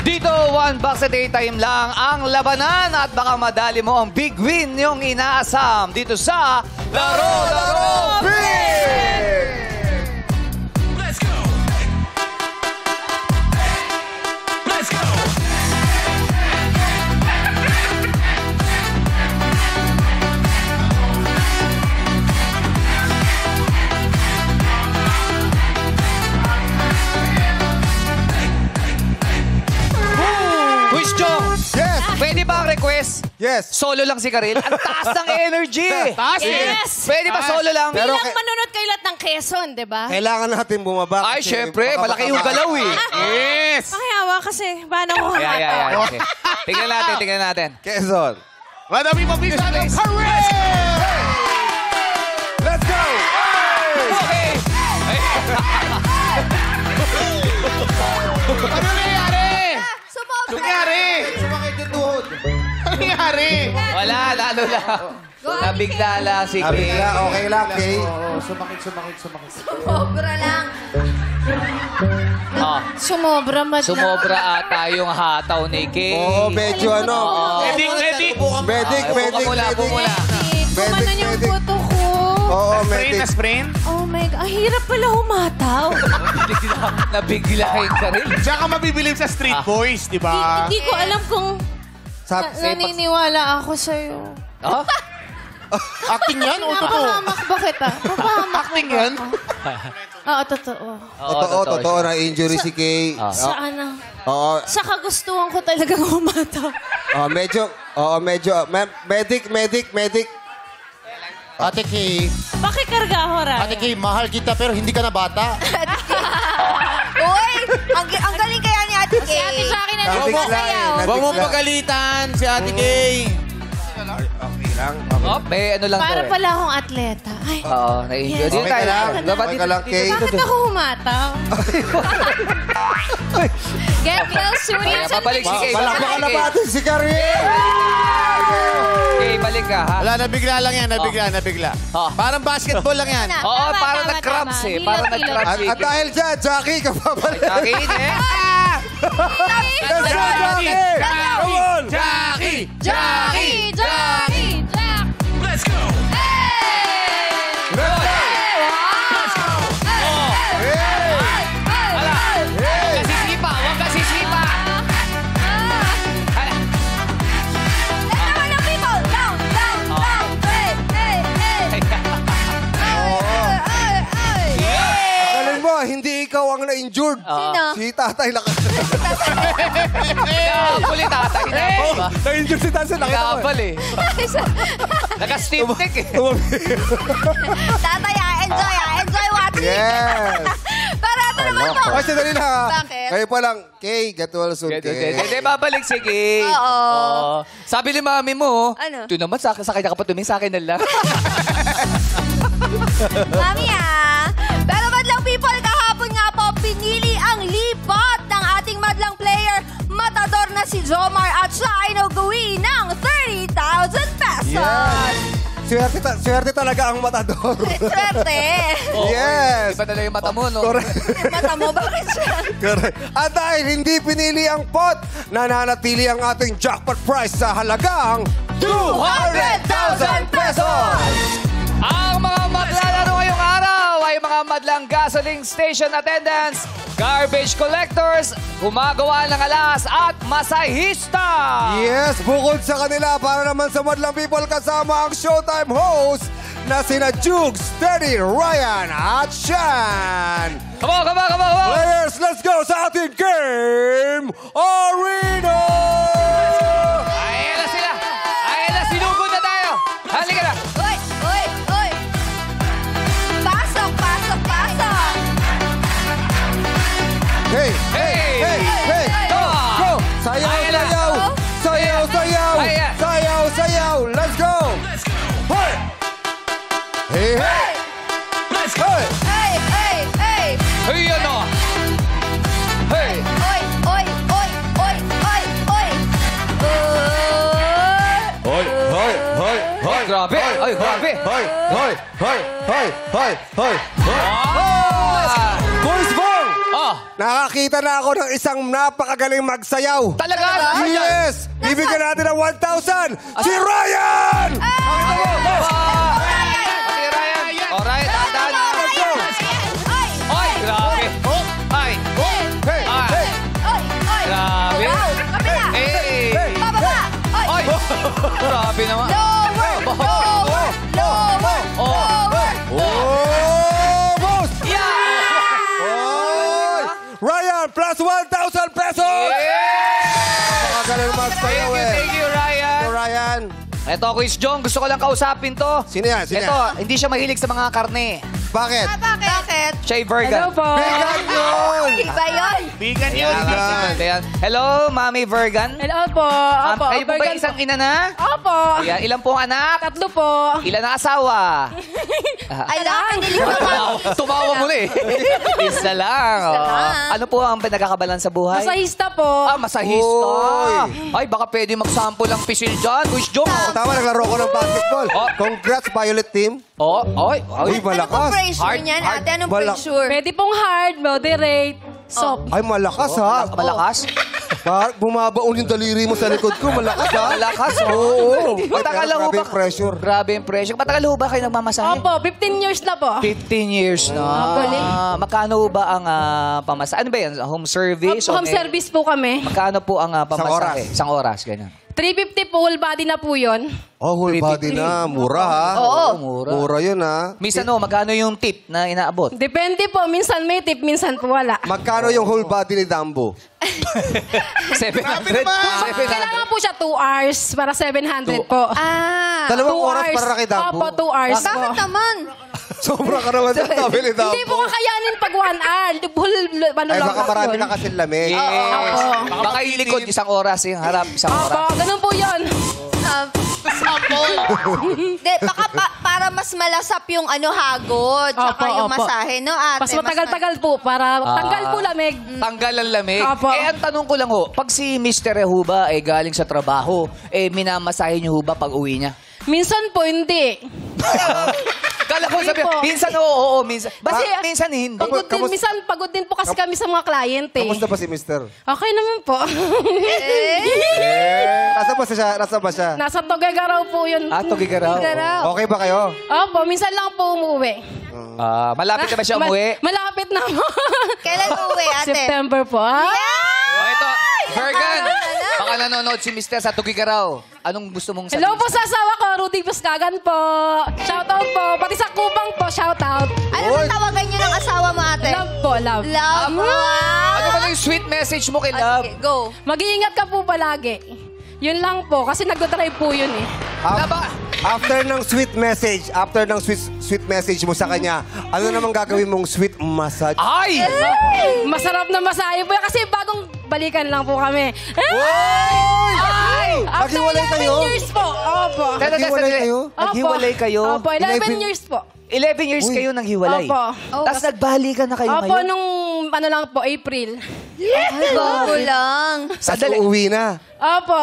Dito, 1 box at 8 time lang ang labanan at baka madali mo ang big win yung inaasam dito sa Laro Laro Big! Let's go! Let's go! Quiz Jong! Yes! Pwede ba ang request? Yes! Solo lang si Karil? Ang taas ng energy! Taas? Yes! Pwede ba solo lang? Pero Bilang manunod kayo lahat ng Quezon, di ba? kailangan natin bumaba. Ay, kasi syempre. baka Malaki yung galaw eh. Yes! Pakiawa kasi, paano ko Yeah. Okay. Tingnan natin. Quezon. Madami mabisa ng Hooray! Let's go! Okay! Ano nangyari? Sumobra! Nangyari? Sumakit yung tuhod. Ano nangyari? Wala, lalo lang. Nabigla lang si Kay. Nabigla, okay lang, Kay. Sumakit. Sumobra lang. Oh, Sumobra, madlang. sumobra ata yung hataw ni Kay. Oo, medyo ano. Medic. Medic. Pumula. Kumanan yung Medic. puto ko. Oo, Sprain medic. na sprain? Oh my God, ang hirap pala humataw. Nabigla kay Karil. Diyan ka mabibilib sa street boys, di ba? Hindi ko alam kung naniniwala ako sa'yo. Oh? Acting yan o totoo? Napahamak ba kita? Napahamak Acting yan? Oo, totoo. Totoo na injury si Kay. Saan na? Oo, Sa kagustuhan ko talagang humataw. medyo. Medic. Ate Kay, Pakikarga ho, Ate Kay, mahal kita pero hindi ka na bata. Uy! Ang galing kaya ni Ate Si Kay. Ate Jackie na Nabigla nagsasayaw. eh. Huwag mong pagalitan si Ate Kay. Okay lang. Oh, may ano lang Para to eh. pala akong atleta. Ay, Oo, na-injure. Yes. Dito Okay tayo. ka lang. Dapat Okay ka lang, Kay. bakit ako humataw? Get well, Suri. Kaya papalik si Kay. Palakpakan na natin si Karil! Kay, balik ka ha. Wala, nabigla lang yan, nabigla. Oh. Parang basketball lang yan. Oo, Tama, parang tama, nag-cramps tama. eh. Parang Hilot, nag-cramps eh. At dahil dyan, Jackie, kapabalik. Jackie, eh. Let's go, Jackie! Come on! Jackie! Jackie! Jackie! Jack! Let's go! Huwag ka sisipa. Ay, Let's go, people! Down! Galing mo, hindi ikaw ang na-injured. Sino? Si tatay lang. nakapuli tatay na. Diba? Na-injured si tatay. Nakita mo Nakapal eh. Naka-steam neck eh. Tatay, enjoy watching. Yes! Pero ito naman po. Kasi dali lang ha. Bakit? Kayo pa lang, Kay, get well soon, Kay. Hindi, babalik si Kay. Oo. Sabi ni mami mo, Ano? ito naman, sa kanya ka patuming, sa akin na lang. Mami Pero madlang people, kahapon nga po, pinili ang lipat ng ating madlang player. Matador na si Jomar at siya ay naguwi ng 30,000 pesos. Yes! Swerte talaga ang matador. Swerte. Yes! Iba na lang yung mata mo, no? Correct. Mata mo, bakit siya? Correct. At dahil hindi pinili ang pot, nananatili ang ating jackpot prize sa halagang 200,000 pesos! Ang mga maglalaro ngayong araw ay mga madlang gasoline station attendants, garbage collectors, gumagawa ng alas at masahista. Yes, bukod sa kanila, para naman sa madlang people kasama ang Showtime host na sina Jugs, Teddy, Ryan at Shan. Come on! Players, let's go sa ating game arena! Ayan na sila! Ayan na, sinugod na tayo! Halika na! Uy! Pasok! Hey! Go! Go! Sayaw! Let's go! Hoy! Hey! Let's go! Hoy! Hey, ano? Hey! Grabe! Ay, grabe! Hoy! Boys Bong! Oh! nakakita na ako ng isang napakagaling magsayaw. Talaga? Yes! Bibigyan natin ng 1,000! Si Ryan! Pati Ryan. Alright, dahan na. Ay, grabe. Ay, Hey! Hey! grabe. Hey. Ay, grabe naman. Almost! Yeah! Oy! Ryan, plus 1,000 pesos! Napakagaling magsayaw eh. Thank you, Ryan. So, Ryan, Ito, Quiz Jong. Gusto ko lang kausapin to. sino yan? Sino Ito, yan? hindi siya mahilig sa mga karne. Bakit? Bakit? Siya ay Virgan. po. Vegan yun! Iba yun. Bigan yun. Ayan. Hello, Mami Virgan. Hello po. Opo. Kayo po ba Virgan isang ina na? Opo. Ayan, ilan pong anak? 3 po. Ilan ang asawa? Ay, lang. Hindi ko Tumawa mo na eh. Isa lang. Isa lang. Ano po ang pinagkakabalan sa buhay? Masahista po. Masahista. Oy. Ay, baka pwede mag-sample ng pisil dyan. Quiz Jong. Tama, naglaro ko ng basketball. Oh. Congrats, Violet Team. Uy. Uy, Ano pong malakas. pressure niyan, ate? Anong pressure? Pwede pong hard, moderate, soft. Ay, malakas ha. Malakas? Bumabaon yung daliri mo sa likod ko. Malakas ha. Malakas, Oo. Matagal ho Grabe ba? yung pressure. Grabe yung pressure. Matagal ho ba kayo nagmamasahe? Opo, 15 years na po. 15 years na. galing. Magkano ho ba ang pamasahe? Ano ba yan? Home service? Home service po kami. Magkano po ang pamasahe? Isang oras, ganyan. 350 po, whole body na po yun. Oh, whole body na. Mura ha. Oo, mura. Mura yun ha. Minsan magkano yung tip na inaabot? Depende po, minsan may tip, minsan po wala. Magkano yung whole body ni Dumbo? 700. Kailangan po siya 2 hours para 700 po. Dalawang 2 oras hours. para kay Dumbo. Opo, 2 hours po. Bakit naman? Sobra ka naman sa tabi ni Dumbo. Hindi po kakayanin pag 1 hour. Ano Ay, lang baka marami yun. na kasi lamig. Yes. Baka yung likod, isang oras, yung harap, isang Opo, oras. ganun po yun. Hindi, baka para mas malasap yung hagod, tsaka Opo, yung opo. masahe, no, ate? Mas matagal-tagal po para tanggal po lamig. Tanggal ang lamig. Apo. Ang tanong ko lang ho, pag si Mr. Huba galing sa trabaho, minamasahe niyo ho ba pag uwi niya? Minsan po hindi. Kala ko Hindi sabi, po. minsan oo, minsan. Basta Kasi, minsan hindi. Pagod din po kasi kami sa mga client eh. Kamusta ba si Mister? Okay naman po. Nasa ba siya? Nasa ba siya? Nasa Tugigaraw po yun. Tugigaraw. Okay ba kayo? Opo, minsan lang po umuwi. Malapit na ba siya umuwi? Malapit na po. Kailan uwi, ate? September po. Ito, Virgan. Baka nanonood si Mr. sa Tugigaraw. Anong gusto mong sabihin? Hello po sa asawa ko, Rudy Buscagan po. Shoutout po. Pati sa Kubang po, shoutout. Ano ba tawagan niyo ng asawa mo, ate? Love po, love. Love. Wow. Ano ba yung sweet message mo kay Ah, Love? sige, go. Mag-iingat ka po palagi. Yun lang po, kasi nag-drive po yun eh. After ng sweet message mo sa kanya, ano namang gagawin mong sweet massage? Ay! Masarap na masahe po yan kasi bagong balikan lang po kami. Ay! After Naghiwalay 11 kayo? years po. Opo. Naghiwalay kayo? Naghiwalay kayo? Opo, 11 years po. 11 years kayo nang hiwalay. Opo. Tapos nagbalikan na kayo Opo, ngayon? nung lang po, April. Ay, bago lang. Tapos uuwi na. Opo.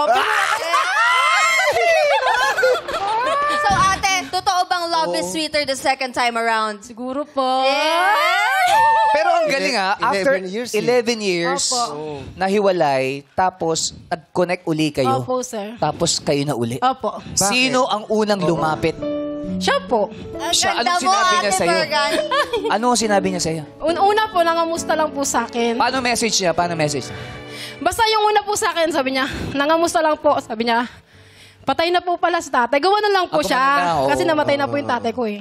So, ate, totoo bang love is sweeter the second time around? Siguro po. Pero ang galing after 11 years, 11 years, Opo. nahiwalay, tapos nag-connect uli kayo. Opo, sir. Tapos kayo na uli. Opo. Sino ang unang lumapit? Siya po. Siya, Ganda anong mo, sinabi niya ate sa'yo? Bergan. Ano ang sinabi niya sa'yo? Una po, nangamusta lang po sa akin. Paano message niya? Basta yung una po sa akin, sabi niya, nangamusta lang po. Sabi niya, patay na po pala sa tatay. Gawa na lang po Gawa siya. na, oo. Kasi namatay na po yung tatay ko eh.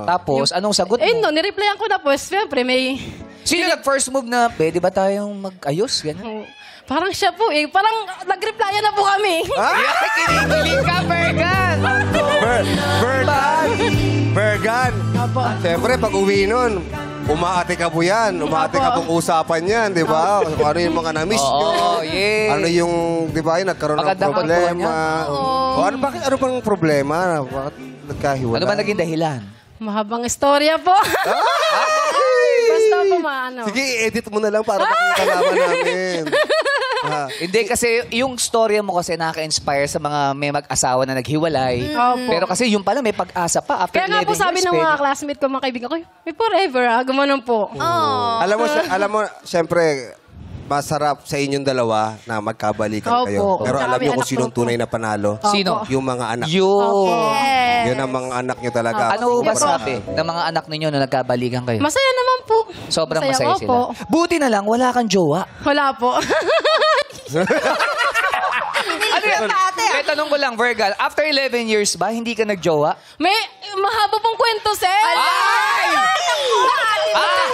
Tapos, anong sagot Eh mo? no, nireplyan ko na po. Siyempre, may... Sino nag-first move na, pwede ba tayong mag-ayos? Ganun. Parang siya po eh. Parang nag-replyan na po kami. Ay, kinikilig ka, Bergan! Bergan. Opo. Siyempre, pag uwi nun, umaate ka po yan. Umaate ka pong usapan yan, di ba? Kung ano yung mga na-miss nyo. Oo, yes. Ano yung, di ba, yung nagkaroon ng Magandang problema. Bakit ano bang problema? Bakit nagkahiwalay? Ano ba naging dahilan? Mahabang istorya po. Basta po maano. Sige, i-edit mo na lang para makita naman namin. Hindi kasi yung storya mo kasi nakaka-inspire sa mga may mag-asawa na naghiwalay. Opo. Pero kasi yung pala may pag-asa pa after Kaya nga 11 po sabi years. ng mga pwede. classmate ko, mga kaibigan ko, may forever gumanon po. Oh. Alam mo, syempre, masarap sa inyong dalawa na magkabalikan Opo. kayo. Pero Tsaka alam may niyo kung anak sinong po. tunay na panalo? Sino? Yung mga anak. Yun. Yun ang mga anak niyo talaga. Ano ba Sobrang- sabi ng mga anak ninyo na nagkabalikan kayo? Masaya naman po. Sobrang masaya sila. Opo. Buti na lang, wala kang jowa. Wala po. Ano yan? Kaya tanong ko lang, Virgal, after 11 years ba, hindi ka nagjowa? May mahaba pong kwento, sir. Ay!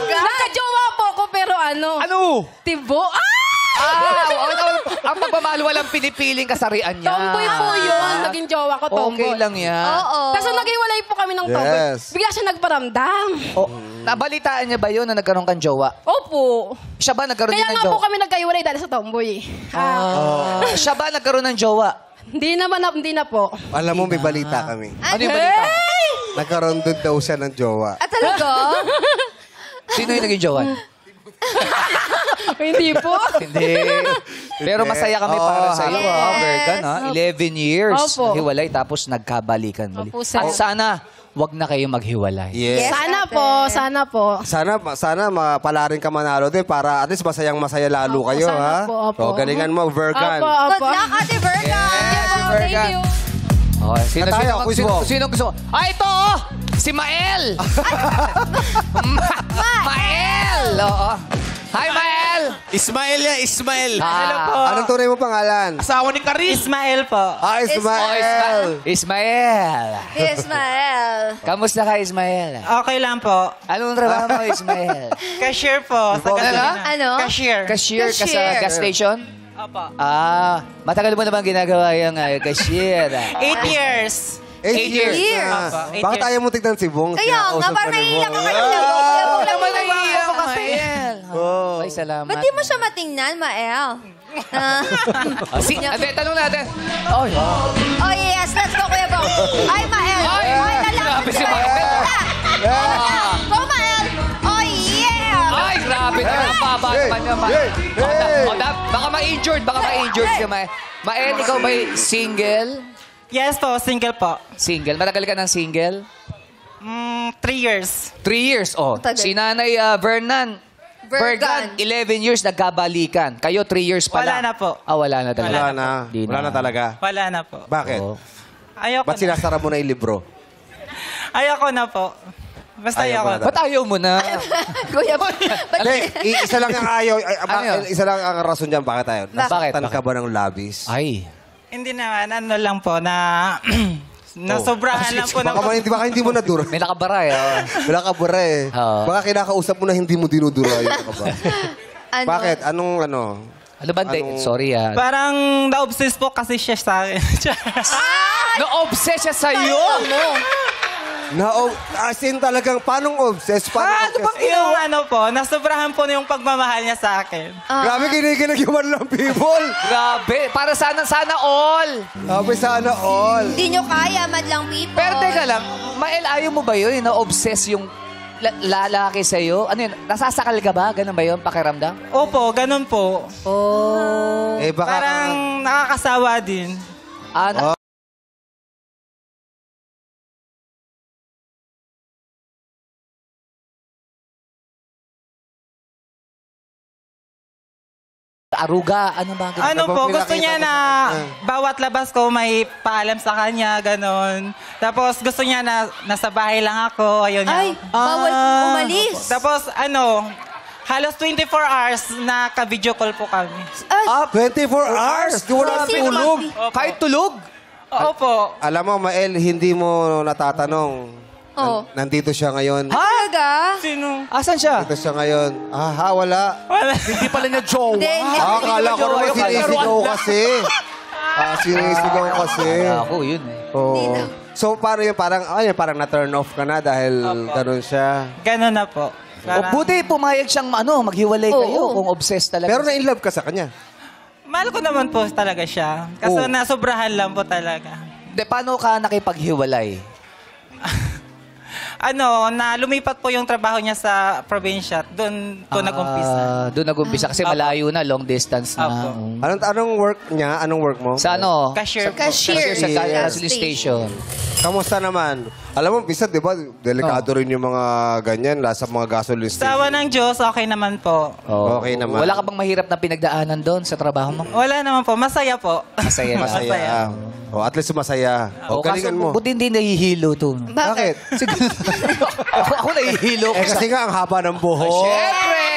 Nagka-jowa po ako, pero ano? Ano? Tibo. Ang pagmamahal walang pinipiling kasarian niya. Tomboy po yun. Naging jowa ko, tomboy. Okay lang yan. Oo. Tapos naghiwalay po kami ng tomboy. Yes. Bigla siya nagparamdam. Oh, nabalitaan niya ba yun na nagkaroon kang jowa? Opo. Siya ba nagkaroon Kaya din ng nga po jowa? kami nagkahiwalay dahil sa tomboy. Siya ba nagkaroon ng jowa? Hindi na po. Alam mo, may balita kami. Ano yung balita? Nagkaroon doon daw siya ng jowa. At talaga? Sino yung naging jowa? Hindi po. Hindi. Pero masaya kami Oo, para sa iyo, happy. ha, Virgan, ha? 11 years. Opo. Hiwalay, tapos nagkabalikan muli. Opo, sir. At sana, wag na kayo maghiwalay. Yes. Sana po, sana po. Sana mapala rin ka manalo din para at least masayang-masaya lalo Opo, kayo, sana ha? po, opo. O, galingan mo, Virgan. Opo, Good opo. luck, Ate Virga. Virgan. Thank you. Okay, Tayo, quiz mo. sino gusto? Ito, oh! Si Mael! Mael! Oo. Hi, Mael! Ismael yan, Ismael. Hello po. Anong tunay mo pangalan? Asawa ni Karis. Ismael po. Ismael. Ismael! Ismael. Kamusta ka, Ismael? Okay lang po. Anong trabaho mo, Ismael? Cashier po. Sa gasolina. Ano? Cashier. Cashier ka sa Cashier. gas station? Opo. Matagal mo naman ginagawa yung cashier. 8 years. 8 years. years. Apa, 8 Bakit years. ayaw mo tignan si Bong? Kaya nga, Kinakausap parang ka ni naiiyak Bong. ka kanina. Huwag Naman lang naiiyak ako kasi. Oh. Ay, salamat. Ba't di mo siya matingnan, Mael? Tanong natin. Oh, Oh yes, let's go, Kuya Bong. Ay, Mael. Ay, Ay, grabe si Mael. Go, Mael. Oh, yeah. Ay, grabe naman. Ang baba naman niya, Mael. Baka ma-injured. Baka ma-injured ka, Mael. Mael, ikaw ba'y single? Yes po, single po. Single. Matagal ka ng single? 3 years. 3 years, oh. Matagal. Si Nanay Vernan. Vergan. 11 years nagkabalikan. Kayo 3 years pa Wala lang. na po. Wala na talaga. Wala na. Di Wala na talaga. Wala na po. Bakit? Oo. Ayoko Ba't na. sinasara mo na yung libro? Ayoko na po. Basta Ayaw ayoko mo na. na. Ba't ayaw mo na? Kuya Bong. Hindi, isa lang ang ayaw. Ano yun? Isa lang ang rason dyan. Bakit tayo? Bakit? Nasaktan ka ba ng labis? Ay. Hindi naman. Ano lang po na... Nasobrahan lang po ng... Baka hindi mo nadura. May nakabara eh. oh. Wala ka bura eh. Oo. Baka kinakausap mo na hindi mo dinudura yung ka ba? Ano? Bakit? Anong ano? Ano ba? Sorry ah. Parang na-obsess po kasi siya sa akin. Na-obsess siya sa'yo. As in talagang, paanong obsessed? Paano obsessed? Yung ano po, nasobrahan po yung pagmamahal niya sa akin. Grabe, kinikinig yung lang people. Grabe. Para sana all. Grabe, sana all. Hindi nyo kaya, madlang people. Pero teka lang, Mael, ayaw mo ba yun? Na-obsess yung lalaki sa'yo? Ano yun? Nasasakal ka ba? Ganun ba yun? Pakiramdam? Opo, ganun po. Eh, baka... Parang nakakasawa din. Aruga. Ano ba? Ganun? Ano Kapag po, gusto pinakita niya mo na sa- bawat labas ko may paalam sa kanya, ganon. Tapos gusto niya na nasa bahay lang ako, ayun Ay, niya. bawal umalis. Tapos ano, halos 24 hours na ka-video call po kami. Ay, 24 hours. Di wala Kasi nang tulog. Kahit tulog? Opo. Alam mo, Mael, hindi mo natatanong. oh. Nandito siya ngayon. Talaga? Sino? Asan siya? Nandito siya ngayon. wala. Wala. Hindi pala niya jowa. Hindi, hindi. Akala ko naman sinisigaw kasi. Sinisigaw kasi. Ako, yun eh. Oo. So, paano yun? Parang na-turn off ka na dahil ganun siya. Ganon na po. Parang, Buti pumayag siyang maghiwalay Oo, kayo oo. kung obsessed talaga. Pero na-inlove ka sa kanya. mahal ko naman po talaga siya. Kaso nasobrahan lang po talaga. De, paano ka nakipaghiwalay? na lumipat po yung trabaho niya sa probinsya. Doon po nag-umpisa. Doon nag-umpisa kasi malayo na, long distance na. Apo. Anong work niya? Anong work mo? Sa ano? Cashier po. Cashier. Sa Yes. gasoline station. Kamusta naman? Alam mo, pisa, di ba, delikado rin yung mga ganyan, sa mga gasoline Sa station. awa ng Diyos, okay naman po. Oh. Okay naman. Wala ka bang mahirap na pinagdaanan doon sa trabaho mo? Wala naman po. Masaya po. Masaya na. Masaya. Oh, at least masaya. Oh, O, galingan mo. buti hindi nahihilo to. Bakit? Ako nahihilo. Kasi nga, ang haba ng buhok. Siyempre!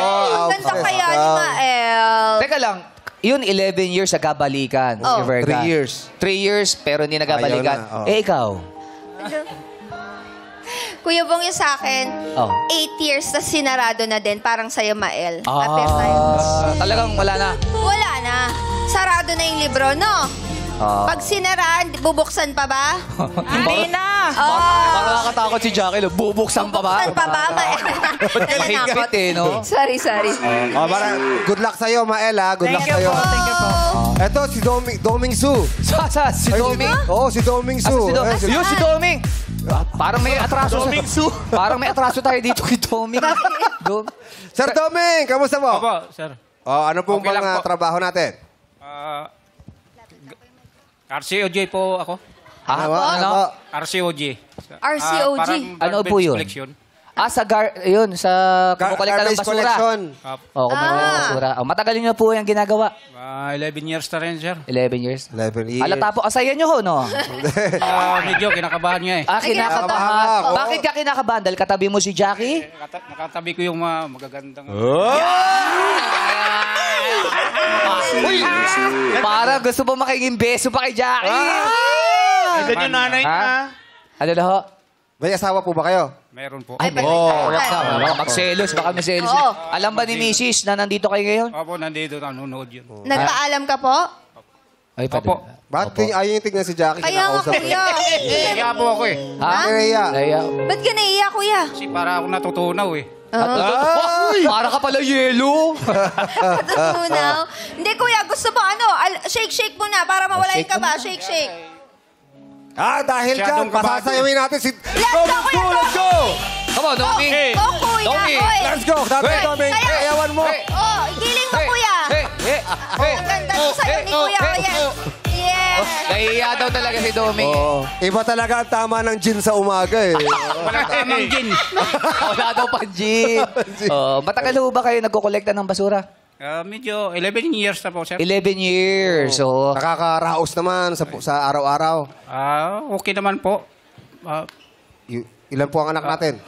Oh, Ang ganda kaya ni Mael. Teka lang, yun 11 years nagkabalikan. Oh. Si Verga. 3 years. 3 years pero hindi nagkabalikan. Ayaw na, oh. Eh ikaw? Kuya Bong yung sa akin, Oh. 8 years na sinarado na din. Parang sa'yo, Mael. After times. Talagang wala na. Wala na. Sarado na yung libro, no? Pag sinaraan, bubuksan pa ba? Hindi na. Parang nakakatakot si Jackie. Bubuksan pa ba? Bubuksan pa ba, Mael? Mahigpit eh, no? Sorry. Oh, good luck sa'yo, Mael, ha? Good luck Thank you sa'yo. po. Thank you po. Ito, si Doming Su. Si Doming? Oo, si Doming Su. Yun, si Doming. Parang may atraso. Parang may atraso tayo dito kay Doming. Sir Doming, kamusta mo? Opo, sir. Oh, ano pong Okay lang mga po. trabaho natin? RCOJ po ako. Ano? RCOJ. RCOG. Ano po yun? Sa kumukulikta ng Garbage basura. collection. Kumukulikta ng basura. Matagal niyo po yung ginagawa. 11 years na rin, sir. 11 years. 11 years. Alata po, asaya niyo ho, no? Medyo kinakabahan niya eh. Kinakabahan. Kinakabahan. Bakit ka kinakabahan? Dahil katabi mo si Jackie? Nakatabi ko yung mga magagandang... Uy! Parang gusto mo makinging beso pa kay Jackie. Ganyan yung nanay Ha? Ano na ho? May asawa po ba kayo? Meron po. Ay, Baka magselos, baka may selos. Oo. Alam ba ni Mrs. na nandito kayo ngayon? Opo, nandito nanonood yun. Nagpaalam ka po? Ay, Opo. Bakit ayaw yung tignan si Jackie? Kaya nga, kinakausap kuya. Kaya po ako eh. Ha? Kaya. Kaya. Ba't ka naiiyak, kuya? Kasi para ako natutunaw eh. Para ka pala yelo. Natutunaw. Hindi, kuya. Gusto mo, shake mo na para mawala yung kaba. Shake. Dahil Masyadong dyan, kabado. pasasayawin natin si Let's go, kuya. Let's go! Come on, Doming. Go, kuya. Doming. Oy. Let's go! Dati Hey, Doming, sayaw. ayawan mo. Giling mo, kuya. Ang ganda ng sayo ni kuya. Yes. Nahihiya daw talaga si Doming. Oh, iba talaga ang tama ng gin sa umaga eh. Walang tamang gin. Wala daw pang gin. Matagal ho ba kayo nagkukolekta ng basura? Medyo 11 years na po, sir. 11 years. So, Nakakaraos naman sa araw-araw. Okay naman po. Ilan po ang anak natin?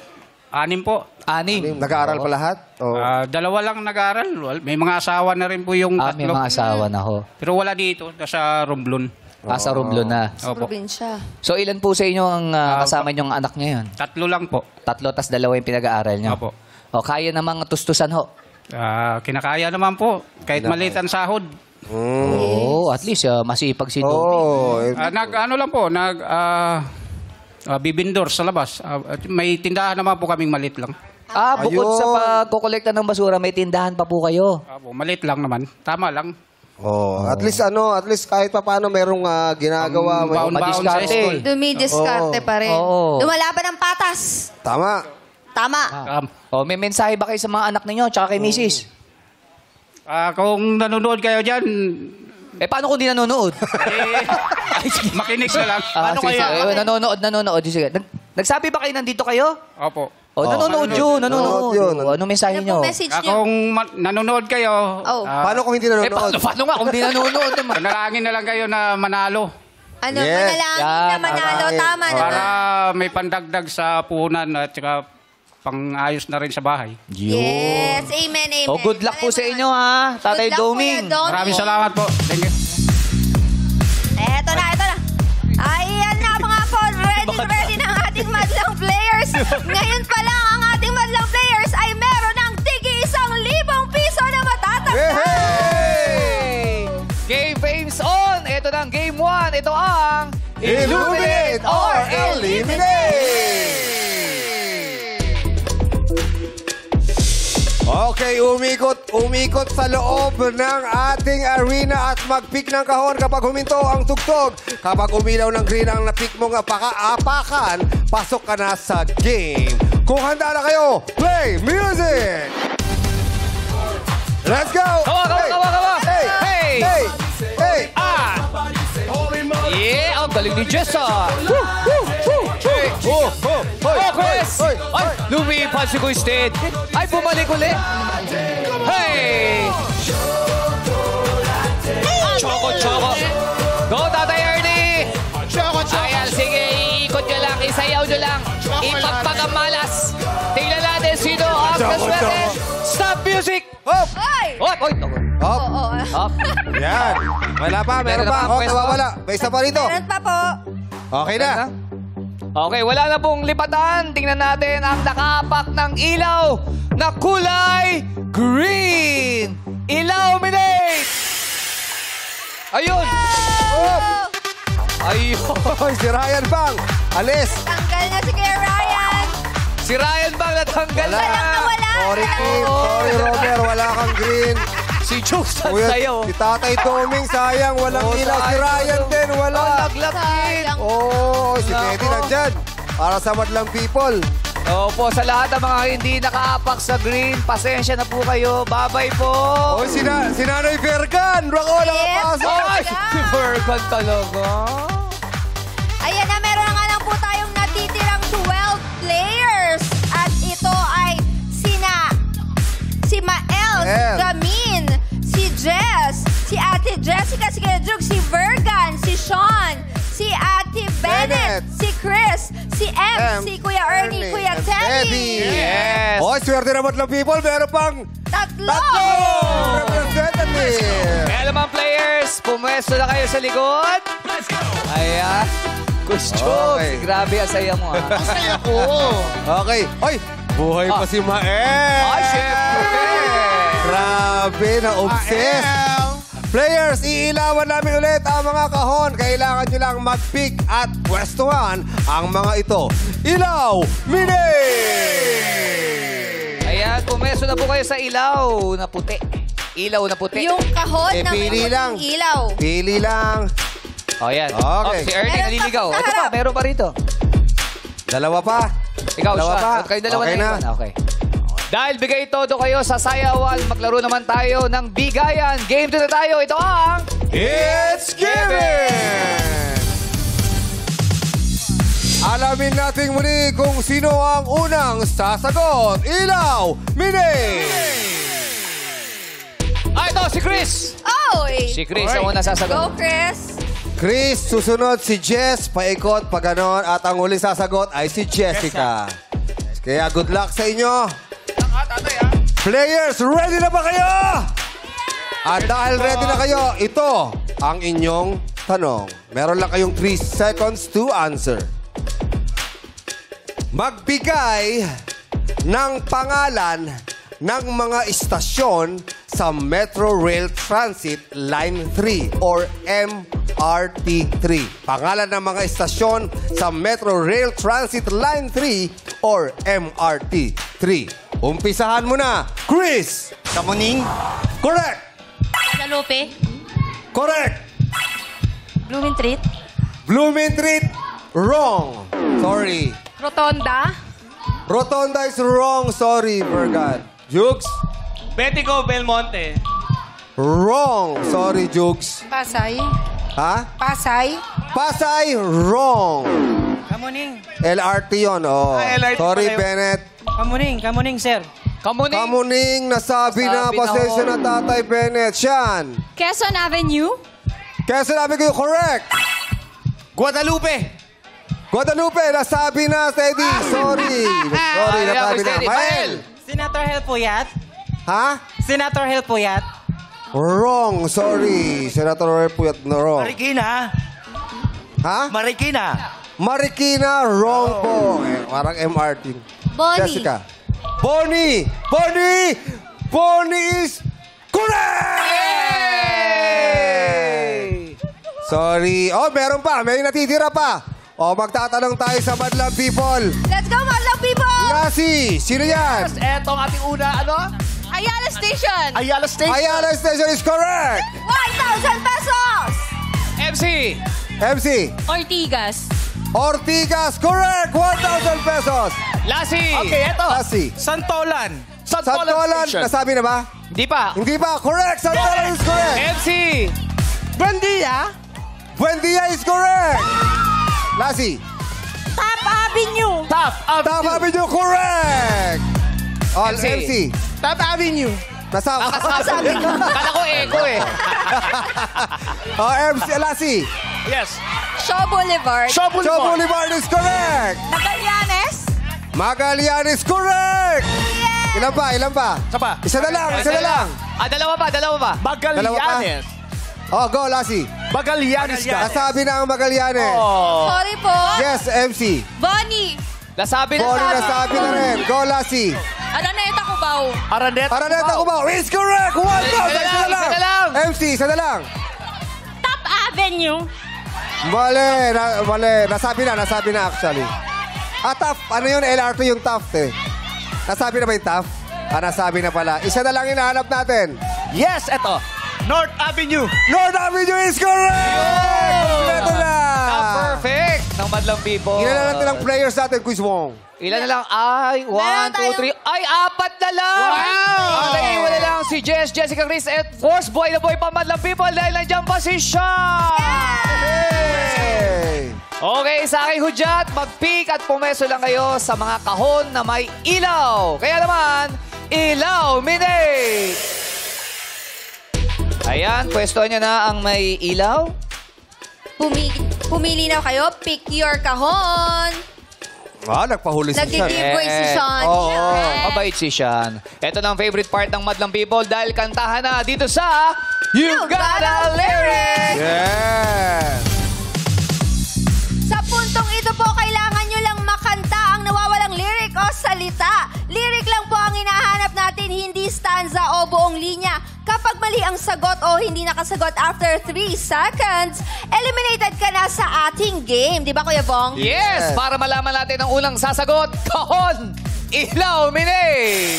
6 po. 6. Nag-aaral pa lahat? Oh. 2 lang nag-aaral. May mga asawa na rin po yung May tatlo. mga asawa na ho. Pero wala dito. Nasa Romblon. Sa Romblon na. Opo. Probinsya. So, ilan po sa inyo ang kasama niyong anak ngayon? 3 lang po. 3 tas 2 yung pinag-aaral niyo? Opo. Kaya namang tustusan ho? Kinakaya naman po. Kahit maliit ang sahod. At least masipag si Doming. Oh, Lang po. Bibindor sa labas. May tindahan naman po kaming maliit lang. Bukod Ayun. sa pagkukolekta ng basura, may tindahan pa po kayo. Maliit lang naman. Tama lang. at least kahit pa paano merong ginagawa. Baon-baon sa madiskarte. school. Dumidiskarte pa rin. Oo. Lumalaban ng patas. Tama. Tama. May mensahe ba kayo sa mga anak ninyo tsaka kay Mrs.? Kung nanonood kayo dyan, Paano kung di nanonood? makinig na lang. Sige, nanonood. Sige. Nagsabi ba kayo nandito kayo? Opo. Nanonood yun. Nanonood yun. Ano mensahe Ano nyo? pong message niyo? Kung nanonood kayo, Paano kung hindi nanonood? Paano nga kung di nanonood naman? panalangin na lang kayo na manalo. Yes. Manalangin Yan, na manalo. manalangin. Tama Para naman. may pandagdag sa puhunan at saka pang-ayos na rin sa bahay. Yes. Amen. Good luck po sa inyo ha, Tatay Good luck, Doming. Kuya Doming. Maraming salamat po. Thank you. Eto na. Ayan na mga pod. Ready na ang ating madlang players. Ngayon pa lang ang ating madlang players ay meron ng tig-1,000 piso na matatanggap. Hey! Game Fames on! Ito na ang Game 1. Ito ang Illuminate or Eliminate! Okay, umikot umikot sa loob ng ating arena at mag-pick ng kahon kapag huminto ang tugtog. Kapag umilaw ng green ang na-pick mong apakan, pasok ka na sa game. Kung handa na kayo, play music! Let's go! Kawa! Hey! Hey! Hey! Hey! Ah! Yeah! Ang galing ni Jess, ah! Hey! Oh! Oh, Chris! Ay, lumipad si Kuya Stead. Ay, bumalik ulit. Hey! Choco! Go, Tatay Ernie! Ayan, sige, iikot nyo lang, isayaw nyo lang. Ipagpagamalas. Tingnan natin sino ang kaswerte. Stop music! Hop! Ay! Hop! Oy! Hop! Oo. Hop! Yan! Wala pa, meron Meron pa. na pa, Oh, pwesto. nawawala. May isa pa rito. Meron pa po. Okay na. Okay, wala na pong lipatan. Tingnan natin ang nakapak ng ilaw na kulay green. Illuminate! Ayun! Hop! Ayun! Hoy, si Ryan Bang. Alis. Tanggal na si Kuya Ryan. Si Ryan Bang natanggal na. Walang nawala. Sorry, Kim. Sorry, Robert. Wala kang green. Si Jokes ang Kuya, sayo. si Tatay Toming, sayang. Walang Oh, ilaw. Si sayang. Ryan din, wala. Naglapit. Oh, si Nako. Teddy nandyan. Para sa madlang people. Opo, sa lahat ng mga hindi nakaapak sa green, pasensya na po kayo. Bye-bye po. Oh, si Nanay Vergan. Rako, Yes. nakapasok. Ay, si Virgon talaga. Ayan na, meron nga lang po tayong natitirang 12 players. At ito ay si Mael, si El. Gamin, si Jess, si Ate Jessica, si Kuya Jug, si Vergan, si Sean, si Ate Bennett, Bennett. si Chris, si M, si Kuya Ernie, Kuya and Teddy. Yes. Oh, swerte na madlang people. Meron pang Tatlo! representative. Kaya naman players, pumwesto na kayo sa likod. Let's go. Ayan. Kusyog. Okay. Grabe, ang saya mo. Masaya po. Okay. Oy, buhay pa si Mael. Ay, syempre. Grabe, na-obsess. Players, iilawan namin ulit ang mga kahon. Kailangan nyo lang mag-pick at pwestuhan ang mga ito. Ilaw, Mini! Ayan, pumwesto na po kayo sa ilaw na puti. Ilaw na puti. Yung kahon na may pili lang. puting ilaw. Pili lang. Oh, yan. Okay. Oh, si Ernie Meron pa naliligaw. sa Ito pa, harap. meron pa rito. Dalawa pa. Ikaw, Dalawa Sean. pa. Kayo dalawa Okay na. na. Iwan. Okay. Dahil bigay todo kayo sa Sayawan, maglaro naman tayo ng bigayan. Game 2 na tayo. Ito ang... It's given! Alamin natin muli kung sino ang unang sasagot. Ilaw, Mini! Ah, ito, si Chris. Oy! Si Chris ang unang Go, sasagot. Chris. Chris, susunod si Jess, paikot, pa ganon, at ang huling sasagot ay si Jessica. Kaya good luck sa inyo. Players, ready na ba kayo? At dahil ready na kayo, ito ang inyong tanong. Meron lang kayong 3 seconds to answer. Magbigay ng pangalan ng mga istasyon sa Metro Rail Transit Line 3 or MRT3. Pangalan ng mga istasyon sa Metro Rail Transit Line 3 or MRT3. Umpisahan mo na. Chris! Kamuning. Correct! Guadalupe. Correct! Blumentritt. Blumentritt, wrong. Sorry. Rotonda. Rotonda is wrong. Sorry, Vergan. Jukes? Betico Belmonte. Wrong. Sorry, Jukes. Pasay. Ha? Pasay. Pasay, wrong. Kamuning. LRT yun, oh. LRT Sorry, pala yun. Bennett. Kamuning, sir. Kamuning. Kamuning, nasabi na. Nasabi na, Pasensya oh. na, Tatay Bennett. Siyan. Quezon Avenue. Kaya sinabi ko yung correct. Guadalupe. Guadalupe, nasabi na, Teddy. Sorry. Sorry, Ay, nasabi na. Teddy. Mael. Senator Hel Puyat. Ha? Senator Hel Puyat. Wrong. Sorry. Senator Puyat na wrong. Marikina. Ha? Marikina. Marikina, wrong po. Eh, parang MRT. Bonnie. Jessica. Bonnie! Bonnie! Bonnie is correct! Sorry. Oh, meron pa. May natitira pa. Oh, magtatanong tayo sa Madlang People. Let's go, Madlang people! Lassie, sino yan? Eto ang ating una, ano? Ayala Station. Ayala Station. Ayala Station is correct. 1,000 pesos. MC. MC. Ortigas. Ortigas, correct. 1,000 pesos. Lassie. Okay, eto. Lassie. Santolan. Santolan, Station. nasabi na ba? Hindi pa. Hindi pa. Correct. Santolan is correct. MC. Buendia. Buendia is correct. Lassie. Top Avenue. Top Tama Avenue, correct. Oh, MC. MC. Top Avenue. Nasama. Nakasabi. Kala ko echo eh. Oh, MC. Lassie. Yes. Shaw Boulevard. Shaw Joe Boulevard. Boulevard is correct. Magallanes. Magallanes, correct. Ilan pa? Ilan pa? Isa pa. Isa na lang. Isa na lang. Dalawa pa. Dalawa pa? Magallanes. Oh, go, Lassie. Magallanes ka. Nasabi na ang Magallanes. Sorry po. Yes, MC. Bonnie. Nasabi na. Boli nasabi na rin. Go, Lassie. Araneta Cubao. Araneta. Araneta Cubao is correct. 1,000. Isa na lang. MC, isa na lang. Top Avenue. Mali. Mali. Nasabi na actually. Tough. Ano yun? LR2 yung tough eh. Nasabi na ba yung tough? Nasabi na pala. Isa na lang hinahanap natin. Yes, eto. North Avenue. North Avenue is correct! Kompleto na! Perfect ng Madlang People. Ilan na natin ang players natin, Quiz Wong? Ilan na lang? Ay, 1, 2, 3. Ay, 4 na lang! Wow! Ang naiiwan na lang si Jess, Jessica, Chris, at Force Boy na boy pa Madlang People dahil nandiyan pa si Sean! Hey! Okay, sa aking hudyat, mag-pick at pumeso lang kayo sa mga kahon na may ilaw. Kaya naman, ilaw minate! Ayan, pwesto niya na ang may ilaw. Pumili na kayo. Pick your kahon. Nagpahuli si Sean. Nag-giveaway si Sean. Oo. Mabait si Sean. Ito na ang favorite part ng Madlang People dahil kantahan na dito sa You Gotta Lyric! Yes! Sa puntong ito po, kailangan nyo lang makanta ang nawawalang lyric o salita. Lyric lang po ang hinahanap natin, hindi stanza o buong linya. Kapag mali ang sagot o hindi nakasagot after 3 seconds, eliminated ka na sa ating game. Di ba, Kuya Bong? Yes! Para malaman natin ang unang sasagot, kahon, ilaw, minate!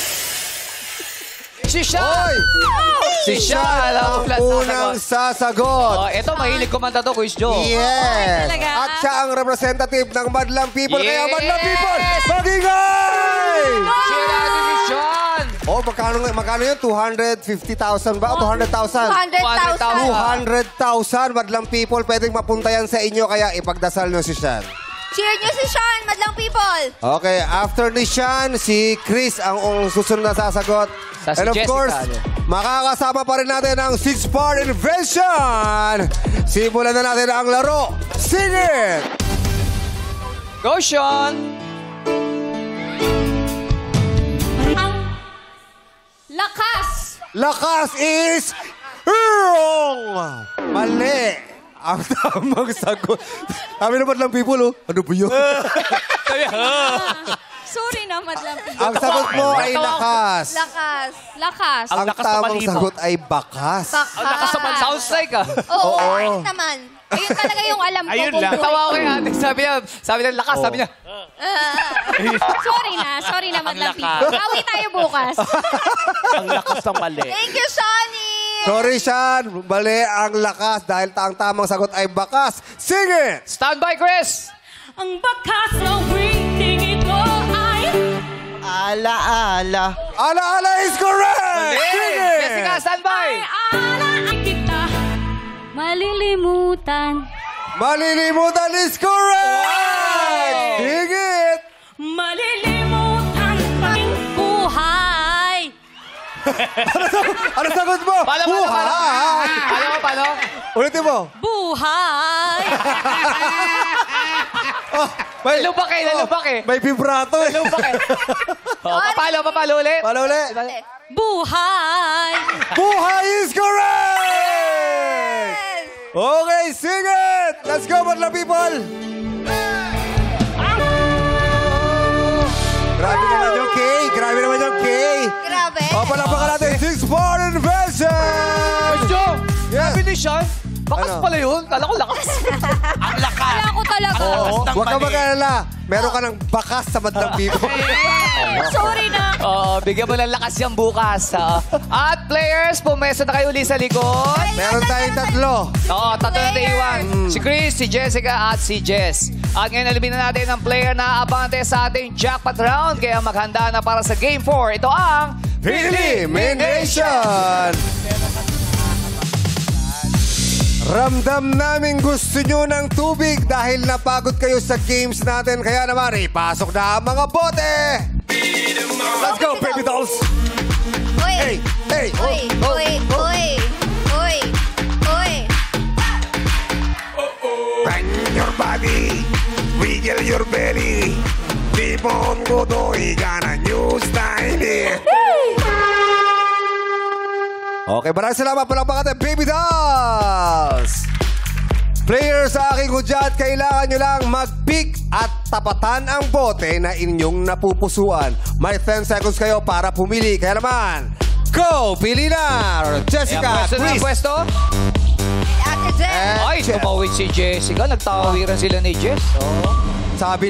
Si Sean! Hoy! Si Sean ang unang sasagot. Oh, ito, mahilig kumanta to, Quiz Joe. Yes! talaga? At siya ang representative ng Madlang People. Kaya Yes! Madlang People, magingay! Siya natin si Sean! Oh, magkano yun? 250,000 ba? O 200,000? 200,000. 200,000 Madlang People. Pwedeng mapunta yan sa inyo. Kaya ipagdasal nyo si Sean. Cheer nyo si Sean, Madlang People. Okay, after ni Sean, si Chris ang susunod na sasagot. Si And of Jessica, course, makakasama pa rin natin ang 6-part invention. Simulan na natin ang laro. Sing it! Go, Sean! Lakas. Lakas is wrong! Mali! Ang tamang sagot. Kami naman lang people, oh. Ano ba yun? Sorry na, Madlang People. Ang sagot mo ay lakas. Lakas. Lakas. Ang lakas na tamang balibo. sagot ay bakas. Bakas. Sounds like Oo, Oo. kahit naman. Ayun talaga yung alam ko. Ayun kung lang. buhay. Tawa ko kay ate. Sabi niya, lakas. Sabi niya, Sorry na, Madlang People. Awi tayo bukas. Ang lakas ng mali. Thank you, Shani. Sorry, Sean. Mali ang lakas dahil ang tamang sagot ay bakas. Sing it! stand by, Chris! Ang bakas na waiting ito ay... Ala-ala. Ala-ala is correct! Sing it! Jessica, stand by! Ala ay kita malilimutan. Malilimutan is correct! Sing it! Malilimutan pang buhay. Ano sagot mo? Paano? Paano? Ulitin mo. Buhay. May, Lalubak eh. may vibrato eh. Papalo ulit. Paano ulit? Buhay. Buhay is correct! Okay, sing it! Let's go, Madlang People! Grabe naman yung Kay! Grabe naman yung Kay! Grabe. Palapakan natin 6-part invention! Quiz Joe! Yes. Sabi ni Sean, bakas Ano? pala yun. Kala ko lakas. Ang lakas. Kaya ko talaga. Huwag ka mag-alala. Meron ka ng bakas sa bandang bibig. Sorry na. Oo, bigyan mo ng lakas yan bukas. At players, pumesto na kayo uli sa likod. Meron tayong tatlo. Oo, tatlo na naiwan. Si Chris, si Jessica, at si Jess. At ngayon alamin na natin ang player na abante sa ating jackpot round. Kaya maghanda na para sa Game 4. Ito ang Elimination! Ramdam namin gusto nyo ng tubig dahil napagod kayo sa games natin. Kaya naman, ipasok na ang mga bote! Let's go, baby dolls! Uy! Hey! Uy! Uy! Uy! Uy! Uy! Bang your body, wiggle your belly. Tipon ko do'y gana new style. Okay, maraming salamat. Palakpakan natin, baby dolls! Players sa aking hudyat, kailangan nyo lang mag-pick at tapatan ang bote na inyong napupusuan. May 10 seconds kayo para pumili. Kaya naman, go! Pili na! Jessica, Pwesto na Chris. pwesto. Ate Jen. Ay, tumawid si Jessica. Nagtawawiran sila ni Jess. Sabi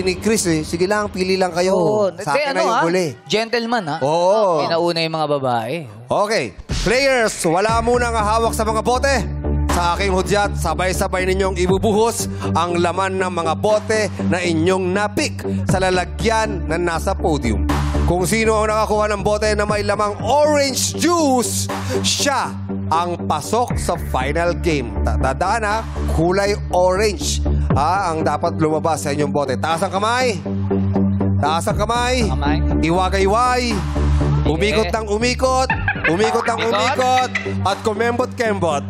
ni Chris, sige lang, pili lang kayo. Sa akin na yung huli. Gentleman, ha? Oo. Pinauna yung mga babae. Okay. Players, wala munang hawak sa mga bote. Sa aking hudyat, sabay-sabay ninyong ibubuhos ang laman ng mga bote na inyong napik sa lalagyan na nasa podium. Kung sino ang nakakuha ng bote na may lamang orange juice, siya ang pasok sa final game. Tandaan ha, kulay orange ang dapat lumabas sa inyong bote. Taas ang kamay. Taas ang kamay. Kamay. Iwagay-way. Umikot ng umikot. Umikot ng umikot. At kumembot-kembot.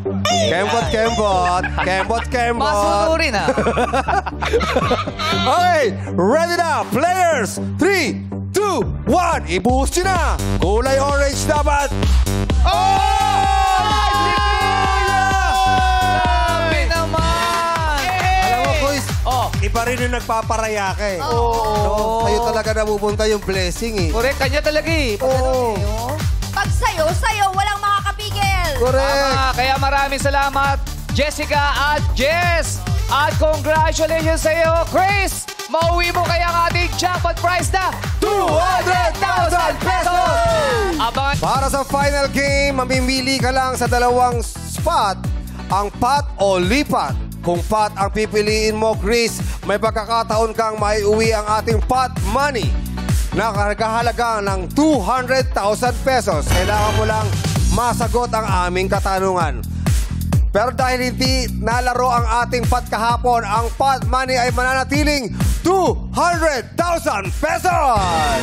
Kembot-kembot. Kembot-kembot. Masunurin, ha? Okay, ready na, players! 3, 2, 1, ibuhos nyo na! Kulay orange dapat! Sabi naman! Alam mo, Kuis, Oh, iba rin yung nagpaparaya ka eh. No, sa'yo talaga napupunta yung blessing eh. correct. Kanya talaga eh. Pag sayo, walang makakapigil. Correct! Tama. Kaya maraming salamat, Jessica at Jess. At congratulations sa iyo, Chris! Mauwi mo kaya ang ating jackpot prize na 200,000 pesos! Abangan Para sa final game, mamimili ka lang sa dalawang spot, ang pot o lipat. Kung pot ang pipiliin mo, Chris, may pagkakataon kang maiuwi ang ating pot money na kahalaga ng 200,000 pesos. Kailangan mo lang masagot ang aming katanungan. Pero dahil hindi nalaro ang ating pot kahapon, ang pot money ay mananatiling 200,000 pesos!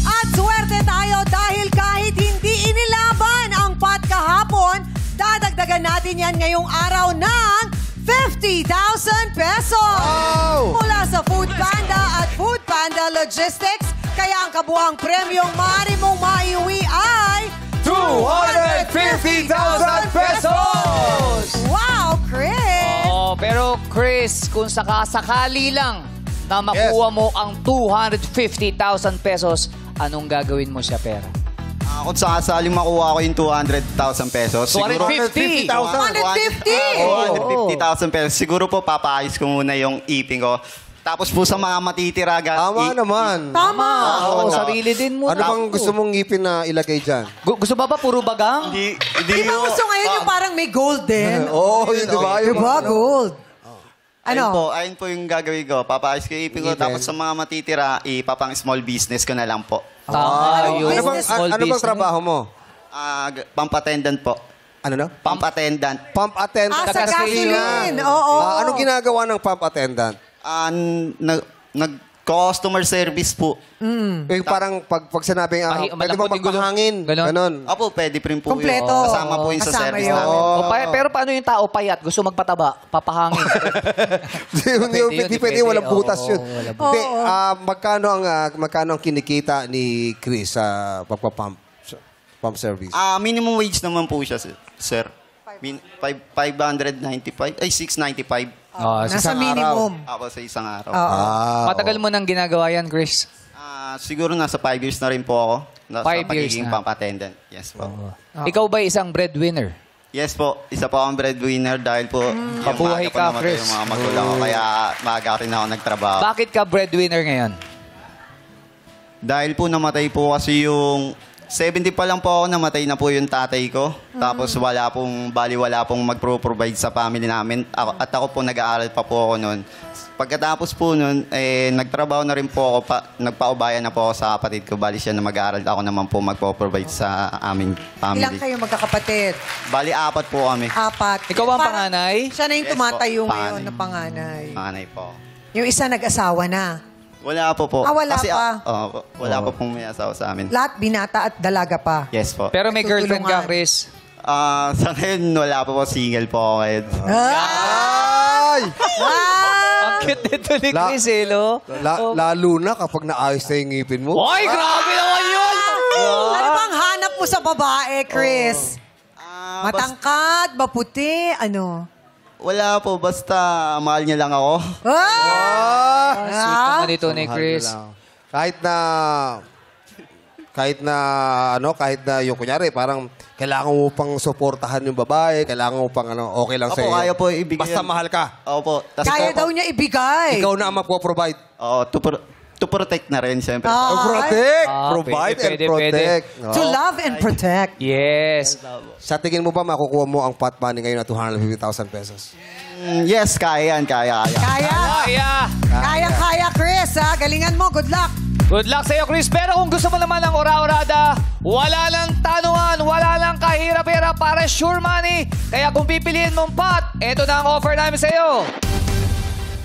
At swerte tayo dahil kahit hindi inilaban ang pot kahapon, dadagdagan natin yan ngayong araw ng 50,000 pesos! Wow! Mula sa Food Panda at Food Panda Logistics, kaya ang kabuang premyong maaari mong maiuwi ay 250,000 pesos! Wow, Chris! Oo, pero Chris, kung sakasakali lang na makuha mo ang 250,000 pesos, anong gagawin mo sa pera? Kung sakasaling makuha ko yung 200,000 pesos, 250,000. 250,000 pesos, siguro po papaayos ko muna yung ipin ko. Tapos po sa mga matitira, Tama naman. Tama! Oo, sarili din mo. Ano bang gusto mong ngipin na ilagay dyan? Gusto ba puro bagang? Hindi Di ba gusto ngayon yung parang may gold din? Oo, yun, di ba? Yung Diba, gold? Ayun po yung gagawin ko. Papaayos ko yung ipin ko. Ngipin. Tapos sa mga matitira, ipapang small business ko na lang po. Tama yun. Ano bang trabaho mo? Pump attendant po. Ano na? Pump attendant. Pump attendant. Sa gasolina. gasoline. Oo. Anong ginagawa ng pump attendant? Nag-customer service po. Yung parang pag sinabing, pwede mo malambot yung gulo. magpahangin. Ganon. Ganon. Opo, pwede pa rin po Kompleto. yun. Kasama po yun sa Kasama service yun. namin. Pero paano yung tao payat? Gusto magpataba? Papahangin. Hindi pwede, walang butas yun. walang Hindi, magkano ang kinikita ni Chris sa pagpapump service? Minimum wage naman po siya, sir. 595. Ay, 695. Nasa minimum. Ako sa isang araw. Matagal mo nang ginagawa yan, Chris? Siguro nasa 5 years na rin po ako. 5 years pagiging na. pump attendant. Yes po. Ikaw ba isang breadwinner? Yes po, isa po akong breadwinner dahil po yung Mabuhay maaga po ka, namatay Chris. yung mga magulang ko. Kaya maaga rin ako nagtrabaho. Bakit ka breadwinner ngayon? Dahil po namatay po kasi yung 70 pa lang po ako, namatay na po yung tatay ko. Tapos wala pong magpro-provide sa family namin. At ako po nag-aaral pa po ako noon. Pagkatapos po noon, nagtrabaho na rin po ako, nagpaubayan na po ako sa kapatid ko. Bali siya na mag-aaral, ako naman po magpo-provide sa aming family. Ilang kayo magkakapatid? Bali, 4 po kami. 4. Ikaw ang Parang panganay? Siya na yung Yes tumatayo po, ngayon panganay. na panganay. Panganay po. Yung isa nag-asawa na. Wala po po. Ah, wala Kasi, pa? wala pa pong may asawa sa amin. Lahat binata at dalaga pa. Yes po. Pero may girlfriend ka, Tutulungan. Chris. Sa ngayon, wala pa po. Single po ako ngayon. Ay! Ang cute nito ni Chris, lo. Lalo na kapag naayos na yung ngipin mo. Ay, grabe naman yun! Ano bang hanap mo sa babae, Chris? Matangkad, maputi, ano? Wala po. Basta mahal niya lang ako. Sweet naman ito ni Chris. Kahit na yung kunyari, parang kailangan mo pang suportahan yung babae, kailangan mo pang okay lang Opo, sa'yo. kaya po ibigay. Basta mahal ka. Opo. Kaya daw niya ibigay. Ikaw na ang magpo-provide. Oo, to protect na rin, siyempre. Protect! Ah, Provide pwede, and protect. To love and protect. Yes. Sa tingin mo ba makukuha mo ang pot money ngayon na 250,000 pesos? Yes, kaya yan. Kaya. Kaya. Kaya. Kaya, Chris, ha? Galingan mo. Good luck. Good luck sa'yo, Chris. Pero kung gusto mo naman ng ora-orada, wala lang tanungan, wala lang kahirap-hirap para sure money. Kaya kung pipiliin mong pot, eto na ang offer namin sa'yo.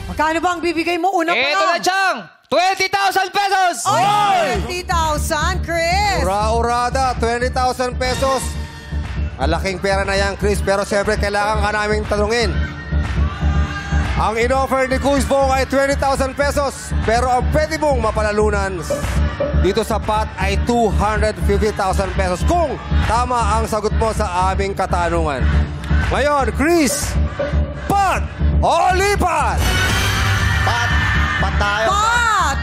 Magkano ba ang bibigay mo? Una pa Eto na, lang. Chang! 20,000 pesos! Oy! 20,000, Chris. Ura-urada, 20,000 pesos. Malaking pera na yan, Chris. Pero siyempre, kailangan ka naming tanungin. Ang in-offer ni Kuis Bong ay 20,000 pesos. Pero ang pwede mong mapalalunan dito sa pot ay 250,000 pesos. Kung tama ang sagot mo sa aming katanungan. Ngayon, Chris, pot o lipat? Pat tayo. Pat!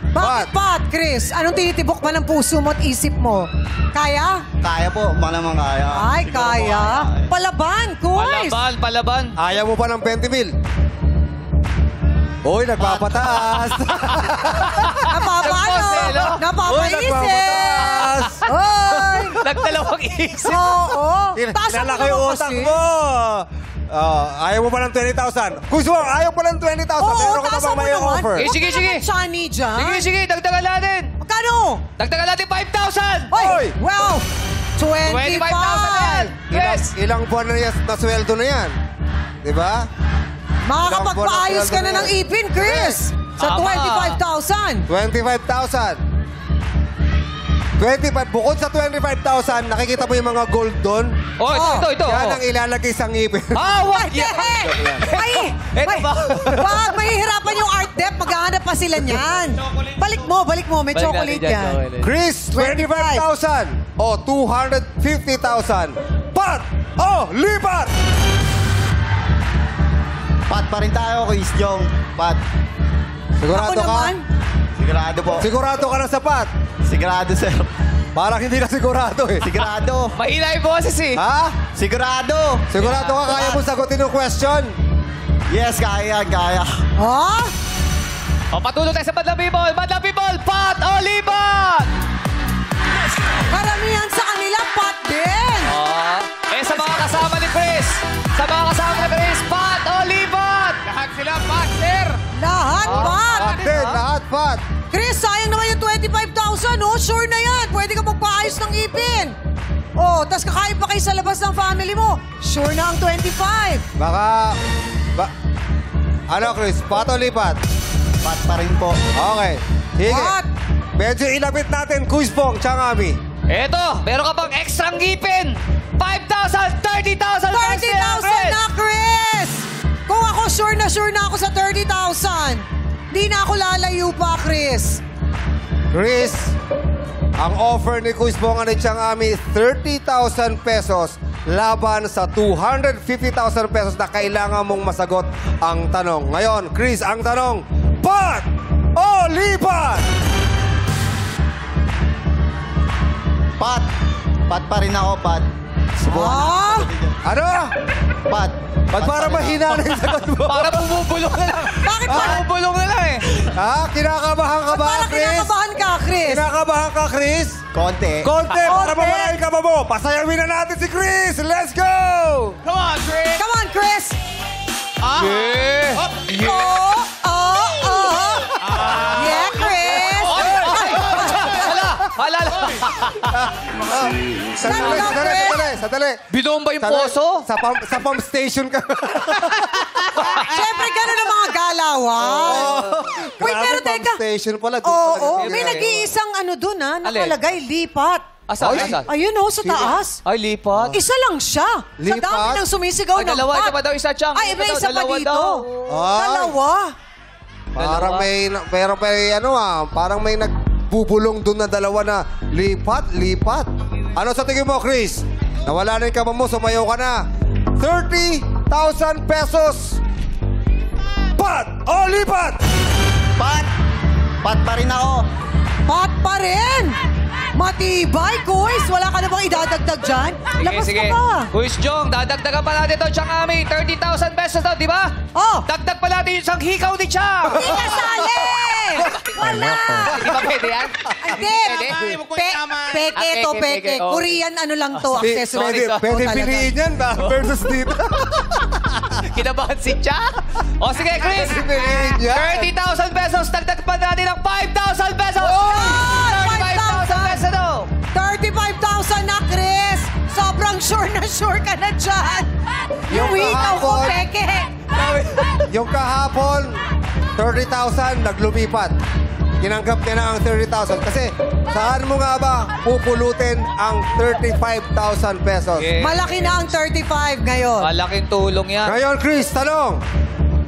Bakit Pat? pat, Chris? Anong tinitibok pa ng puso mo at isip mo? Kaya? Kaya po. Malamang kaya. Ay, Siguro po kaya. Palaban, Kuis. Palaban. Ayaw mo pa ng 20 mil? Uy, nagpapataas. Napapano? Uy, Napapaisip. nagpapataas. Oy! Nagdalawang isip. Oo. Taas mo Lalaki yung naman utak kasi. mo. Ayaw mo pa ng 20,000. Kuis Bong, ayaw pa ng 20,000. Oo, Meron ka taas pa mo bang may naman. offer? Eh, sige, sige. Chani dyan. Sige, dagdagan natin. Magkano? Dagdagan natin 5,000. Oy! Well, 25,000 yan. 25. Yes. Ilang buwan na sweldo na yan? Diba? Makakapagpaayos ka na ng ipin, Chris. Sa Tama. 25,000. 25,000. 25. Bukod sa 25,000, nakikita mo yung mga gold doon? Oh, ito. Yan ang ilalagay sa ngipin. Wag Ay, yan. May, wag, mahihirapan yung art dep. Maghahanap pa sila niyan. Balik mo. May chocolate yan. Chris, 25,000 o 250,000. Pat o lipat! Pat pa rin tayo, Chris Jong. Pat. Sigurado Ako ka? naman. Sigurado po. Sigurado ka na sa pat? Sigurado, sir. Parang hindi na sigurado eh. Sigurado. Mahina yung boses eh. Ha? Sigurado. Sigurado ka kaya mo sagutin yung question? Yes, kaya. Ha? O, patulog tayo sa Madlang People. Madlang People, pot o lipat! Karamihan sa kanila, pat din. Sa mga kasama ni Chris. Pot o lipat! Lahat sila, pot, sir! Lahat, pat. Pat din, lahat pat. Chris, sayang naman yung 25,000, oh. Sure na yan. Pwede ka magpaayos ng ipin. Oh, tas kakain pa kayo sa labas ng family mo. Sure na ang 25. Ano, Chris? Pat o lipat? Pat pa rin po. Okay. Sige. Pat. Medyo ilapit natin, Kuis Bong, Changami. Eto, meron ka pang extra ngipin. 5,000, 30,000 30,000 na, Chris! Kung ako, sure na ako sa 30,000. Di na ako lalayo pa, Chris. Chris, ang offer ni Kuis Bong at Changami, 30,000 pesos laban sa 250,000 pesos na kailangan mong masagot ang tanong. Ngayon, Chris, ang tanong, pat o lipat? Pat pa rin ako, Pat. Ah! Ano? Pat. Ba't parang mahina na yung sagot mo? Para bumubulong na lang. Bakit ba? Bumubulong na lang eh. Ha? Kinakabahan ka ba, Parang Chris? kinakabahan ka, Chris. Kinakabahan ka, Chris? Konti. Konti, para mamalayin ka ba mo? Pasayawin na natin si Chris! Let's go! Come on, Chris! Come on, Chris. Yeah! Yeah, Chris. Hala. Sandali. Binomba yung poso. Sa pump station ka. Siyempre, gano'n ang mga galawan. Wait, Grabe, pero pump teka. station pala. Oo, may nag-iisang ano dun, ha? Alin? Nakalagay, lipat. Asan? Ayun, sa taas. Ay, lipat. Isa lang siya. Sa Lipat? dami ng sumisigaw Ay, ng dalawa. pat. Ito pa daw isa, Chang. Ay, may Ito isa daw, pa dalawa dito. daw. Dalawa. Parang may nagbubulong doon na dalawa na lipat. Ano sa tingin mo, Chris? Nawala na yung kaba mo, sumayaw ka na. 30,000 pesos. Pat o lipat? Pat. Pat pa rin ako. Pat pa rin. Matibay, Kuys. Wala ka na bang idadagdag dyan? Labas Sige. ka pa. Kuis Jong, dadagdagan pa natin to, Chang Ami. 30,000 pesos daw, di ba? Oh. Dagdag pa natin yung isang hikaw ni Chang. Hindi kasali! Wala! Di ba pwede yan? Hindi! Peke to, peke. Oh. Korean ano lang to, accessory. Pwede talaga. piliin yan ba? Versus dito. Kinabahan si Chang. O sige, Chris. Piliin yan. 30,000 pesos. Dagdag pa natin ng 5,000 pesos. 35,000 pesos daw. 35,000 na, Chris! Sobrang sure ka na dyan! Yung hikaw ko, kahapon. peke! Yung kahapon, 30,000, naglumipat. Tinanggap niya na ang 30,000. Kasi saan mo nga ba pupulutin ang 35,000 pesos? Okay. Malaki na ang 35 ngayon. Malaking tulong yan. Ngayon, Chris, tanong.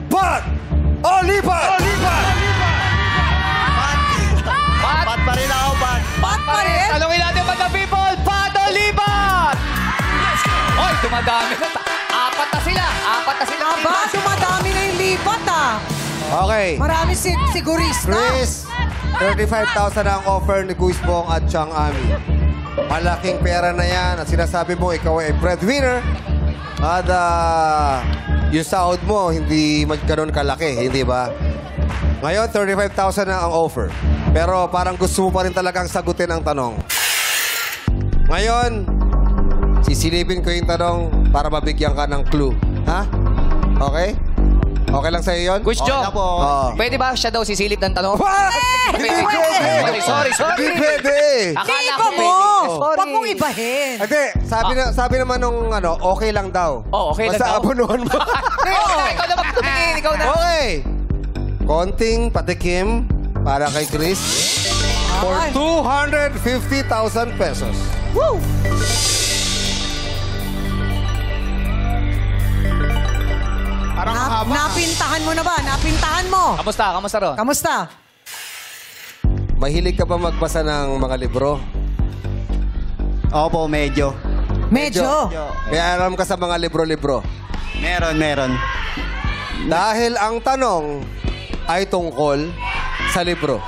Pat o lipat? Pat pa rin ako, Pat. Pat pa rin? Talungin natin mga people. Pato lipat! Oy, dumadami na. Apat na sila. Aba, dumadami na yung lipat, ah. Okay. Marami sigurista. Chris, 35,000 ang offer ni Kuis Bong at Chang Ami. Malaking pera na yan at sinasabi mo ikaw ay breadwinner at yung sahod mo hindi ganun kalaki, hindi ba? Ngayon, 35,000 na ang offer. Pero parang gusto mo pa rin talagang sagutin ang tanong. Ngayon, sisilipin ko yung tanong para mabigyan ka ng clue. Ha? Okay? Okay lang sa'yo yun? Kuis Jong, na po. pwede ba siya daw sisilip ng tanong? Hindi pwede! Sorry. Hindi pwede! Akala Iba ko mo! pwede. Sorry. Huwag mong ibahin. Hindi, sabi naman nung okay lang daw. Oh, okay lang Basta daw. abunuhan mo. Ikaw na magtumingin. Ikaw na. Okay. Konting patikim para kay Chris for Ay. 250,000 pesos. Woo! Napintahan mo na ba? Napintahan mo. Kamusta ron? Kamusta? Mahilig ka ba magbasa ng mga libro? Opo, medyo. Medyo. May alam ka sa mga libro-libro. Meron. Dahil ang tanong ay tungkol sa libro.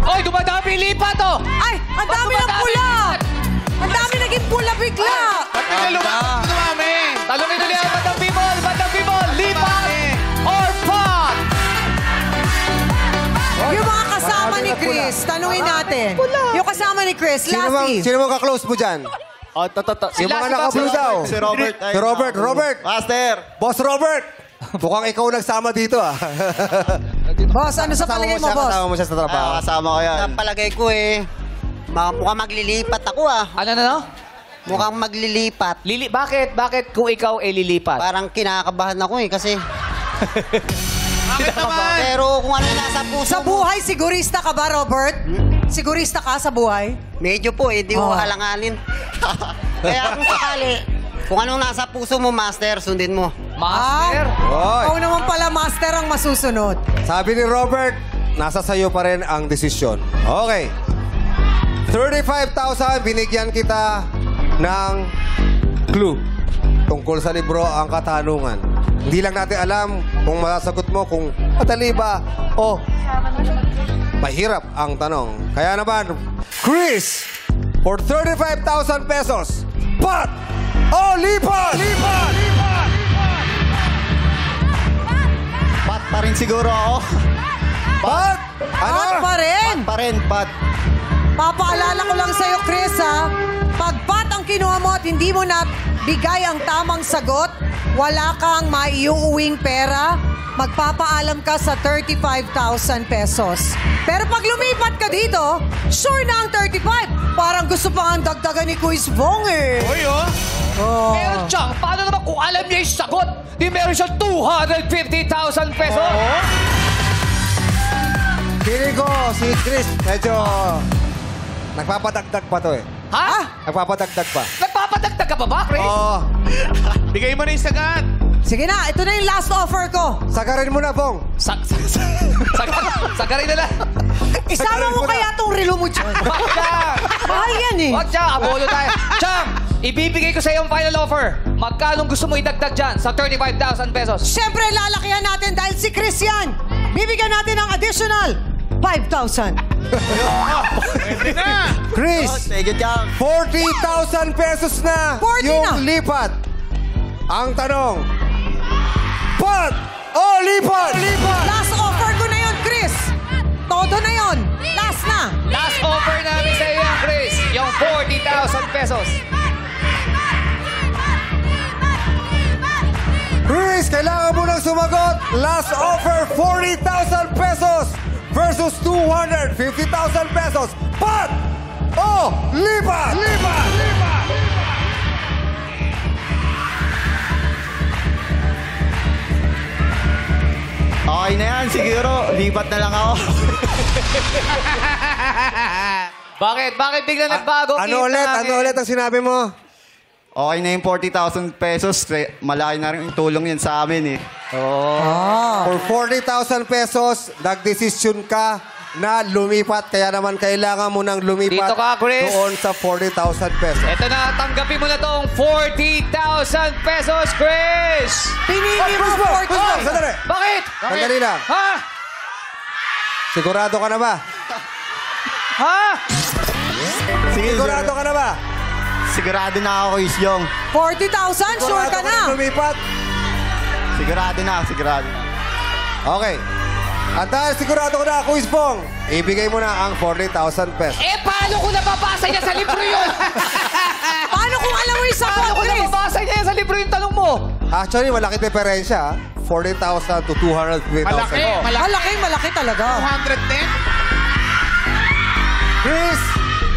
Oy, dumadami lipat oh! Ay, ang dami ng pula! Ang dami naging pula bigla! Talungin ulit ang Bandang People! Lipat or pot? Yung mga kasama ni Chris, tanungin natin. Yung kasama ni Chris, Lassie. Sino mong kaklose mo dyan? Yung mga naka-blue daw. Si Robert. Si Robert. Master. Boss Robert! Mukhang ikaw nagsama dito ah. Boss, ano sa palagay mo, boss? Kasama mo siya sa trabaho. Kasama ko yan. Palagay ko mukhang maglilipat ako Ano? Mukhang maglilipat. Bakit? Bakit kung ikaw ay lilipat? Parang kinakabahan ako kasi... Pero kung ano nasa puso Sa buhay, sigurista ka ba, Robert? Sigurista ka sa buhay? medyo po, hindi ko alanganin. Kaya kung sakali, kung anong nasa puso mo, master, sundin mo. Master? Oy. Ikaw naman pala, master, ang masusunod. Sabi ni Robert, nasa sayo pa rin ang desisyon. Okay. 35,000, binigyan kita ng clue. Tungkol sa libro ang katanungan. Hindi lang natin alam kung masasagot mo kung madali ba o mahirap ang tanong. Kaya naman, Chris, for 35,000 pesos. Pat o lipat? Pat pa rin siguro ako. Pat? Ano? Pat pa rin. Pat pa rin, pat. Papaalala ko lang sa'yo, Chris, ha? Pag pat ang kinuha mo at hindi mo na bigay ang tamang sagot, wala kang maiuuwing pera, magpapaalam ka sa 35,000 pesos. Pero pag lumipat ka dito, sure na ang 35. Parang gusto pa ang dagdagan ni Quiz Bong eh. Oy, oh. Oh. Pero Chang, paano naman kung alam niya yung sagot? Di meron siya 250,000 pesos. Feeling ko, si Chris, medyo nagpapadagdag pa to eh. Ha? Nagpapadagdag pa. Nagpapadagdag ka pa ba, Chris? Oo. Bigay mo na yung sagat. Sige na, ito na yung last offer ko. Sagarin mo na, Bong. Sagarin na lang. Isama mo kaya tong relo mo dyan. Wag Chang! Mahal yan eh. Wag Chang, abolo tayo. Chang, ibibigay ko sa iyo ang final offer. Magkano gusto mo idagdag dyan sa 35,000 pesos? Siyempre, lalakihan natin dahil si Chris yan. Bibigyan natin ng additional 5,000. Pwede na. Chris, Sige, Chang. 40,000 pesos na 40 yung na. lipat. Ang tanong, pat o lipat? Last offer ko na yun, Chris. Todo na yun. Last na. Last offer namin sa iyo, Chris. Yung 40,000 pesos. Chris, kailangan mo nang sumagot. Last offer, 40,000 pesos versus 250,000 pesos. Pat o lipat? Okay na yan, siguro. Lipat na lang ako. Bakit? Bakit bigla nagbago? Ano ulit ang sinabi mo? Okay na yung 40,000 pesos. Malaki na rin yung tulong yan sa amin eh. For 40,000 pesos, nagdesisyon ka na lumipat. Kaya naman kailangan mo nang lumipat Dito ka, Chris. doon sa 40,000 pesos. Ito na, tanggapin mo na tong 40,000 pesos, Chris! Pinili mo Chris, 40. sandali. Bakit? Sandali lang. Ha? Sigurado ka na ba? Ha? Sigurado ka na ba? Sigurado na ako, Isyong. 40,000? Sure ka na. Lumipat? Sigurado na. Okay. At dahil sigurado ko na, Quiz Bong, ibigay mo na ang 40,000 pesos. Eh, paano ko nababasa niya sa libro yun? Paano kung alam mo yung sagot, Paano ko Chris? nababasa niya sa libro yung tanong mo? Actually, malaking diferensya. 40,000 to 250,000. Malaki talaga. 210? Chris,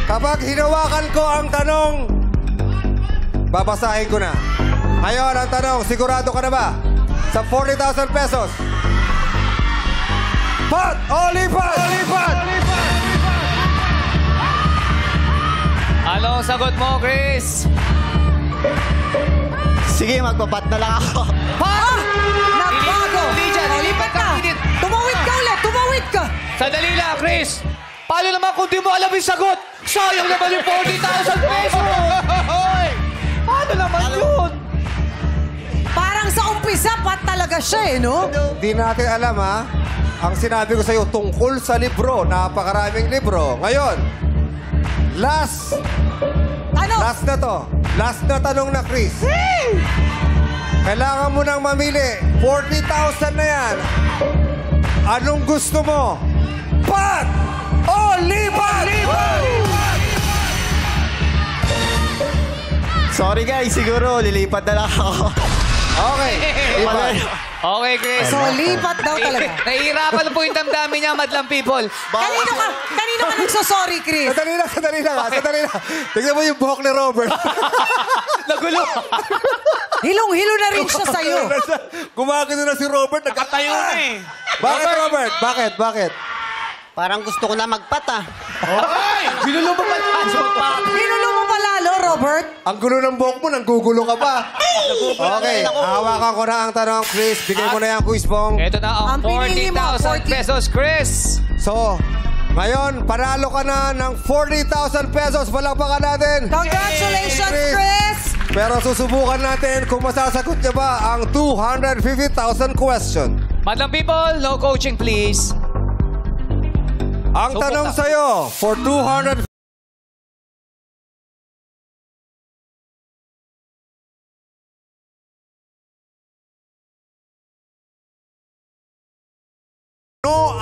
kapag hinawakan ko ang tanong, babasahin ko na. Ngayon, ang tanong, sigurado ka na ba? Sa 40,000 pesos. Pat o lipat? Ano ang sagot mo, Chris? Sige, magpapat na lang ako. Ha? Nagbago. Hindi dyan, O, hindi lipat ka. pinit. Tumawid ka ulit. Tumawid ka. Sandali lang, Chris. Paano naman kung di mo alam yung sagot? Sayang naman yung 40,000 pesos. Paano naman yun? Parang sa umpisa, pat talaga siya eh, no? Di natin alam, ha? Ang sinabi ko sa'yo, tungkol sa libro. Napakaraming libro. Ngayon, last na to. Last na tanong na, Chris. Kailangan mo nang mamili. 40,000 na yan. Anong gusto mo? Pat o lipat? Sorry guys, siguro lilipat na lang ako. Okay. Lipat. Okay, Chris. So, lipat daw talaga. Nahihirapan po yung damdamin niya, madlang people. Kanino ka nagsosorry, Chris? Sandali lang. Tignan mo yung buhok ni Robert. Nagulo. Hilong-hilo na rin siya sa'yo. Gumagano na si Robert. Nakatayo na eh. Bakit, Robert? Bakit? Parang gusto ko na magpata. Binulo mo ba? Pinulo mo pa lalo, Robert? Ang gulo ng buhok mo, nanggugulo ka pa. Okay, hawakan ko na ang tanong, Chris. Bigay mo na yung Quiz Bong. Ito na ang Ang pinili mo, 40,000 pesos, Chris. So, ngayon, panalo ka na ng 40,000 pesos. Palakpakan natin. Congratulations, Chris! Pero susubukan natin kung masasagot niya ba ang 250,000 question. Madlang people, no coaching please. Ang tanong sa'yo, for 250,000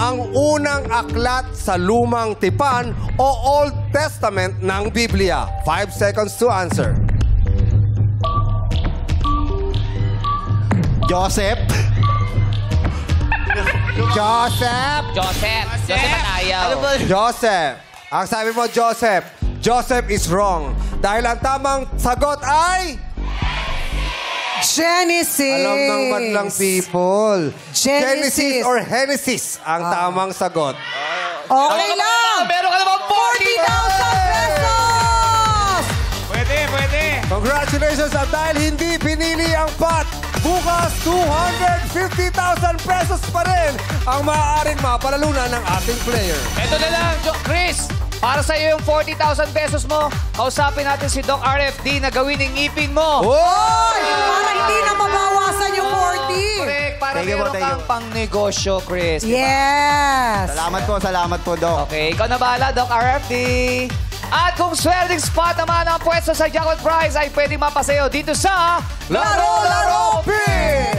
ang unang aklat sa Lumang Tipan o Old Testament ng Biblia? 5 seconds to answer. Joseph. Joseph. Joseph at ayaw. Joseph. Ang sabi mo, Joseph. Joseph is wrong. Dahil ang tamang sagot ay... Genesis. Alam ng madlang people. Genesis. or Genesis ang tamang sagot. Okay lang. Meron ka naman 40,000 pesos! Pwede. Congratulations at dahil hindi pinili ang pot, bukas 250,000 pesos pa rin ang maaaring mapalalunan ng ating player. Ito na lang, Chris. Para sa iyo yung 40,000 pesos mo, kausapin natin si Doc RFD na gawin ng ngipin mo. Oy! Para hindi na mabawasan yung 40. Correct. Para Thank you po, meron thank kang you. pang negosyo, Chris. Yes. Salamat po, Doc. Okay, ikaw na bahala, Doc RFD. At kung swerding spot naman ang pwesto sa jackpot prize ay pwede mapasayo dito sa Laro, Laro, Pig!